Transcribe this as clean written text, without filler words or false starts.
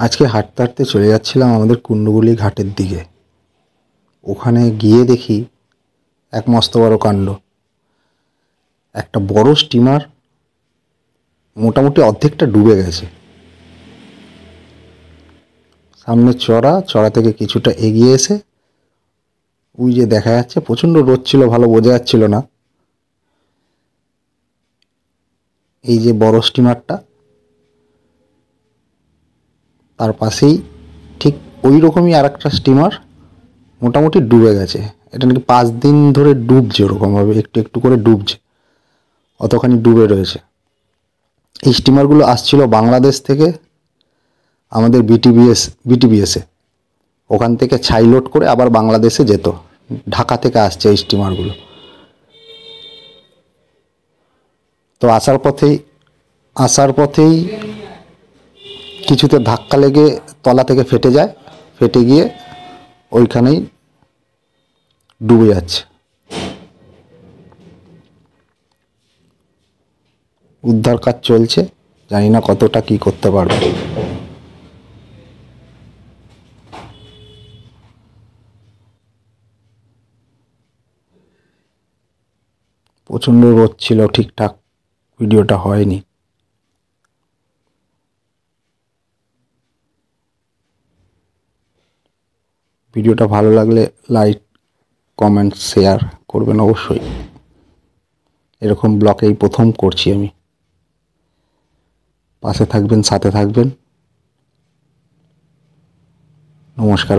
আজকে হাঁটতে হাঁটতে চলে যাচ্ছিলাম আমাদের কুণ্ডগুলি ঘাটের দিকে। ওখানে গিয়ে দেখি এক মস্ত বড় কাণ্ড। একটা বড় স্টিমার মোটামুটি অর্ধেকটা ডুবে গেছে। সামনে চড়া থেকে কিছুটা এগিয়ে এসে ওই যে দেখা যাচ্ছে, প্রচণ্ড রোদ ছিল, ভালো বোঝা যাচ্ছিল না, এই যে বড় স্টিমারটা, তার পাশেই ঠিক ওই রকমই আর একটা স্টিমার মোটামুটি ডুবে গেছে। এটা নাকি 5 দিন ধরে ডুবছে, ওরকমভাবে একটু একটু করে ডুবছে, অতখানি ডুবে রয়েছে। এই স্টিমারগুলো আসছিল বাংলাদেশ থেকে আমাদের বিটিবিএসে, ওখান থেকে ছাই লোড করে আবার বাংলাদেশে যেত। ঢাকা থেকে আসছে এই স্টিমারগুলো। তো আসার পথেই কিছুতে ধাক্কা লেগে তলা থেকে ফেটে যায়, ফেটে গিয়ে ওইখানেই ডুবে যাচ্ছে। উদ্ধার কাজ চলছে, জানি না কতটা কি করতে পারবে। প্রচণ্ড রোদ ছিল, ঠিকঠাক ভিডিওটা হয়নি। ভিডিওটা ভালো লাগলে লাইক, কমেন্ট, শেয়ার করবেন অবশ্যই। এরকম ব্লগ এই প্রথম করছি আমি। পাশে থাকবেন, সাথে থাকবেন। নমস্কার।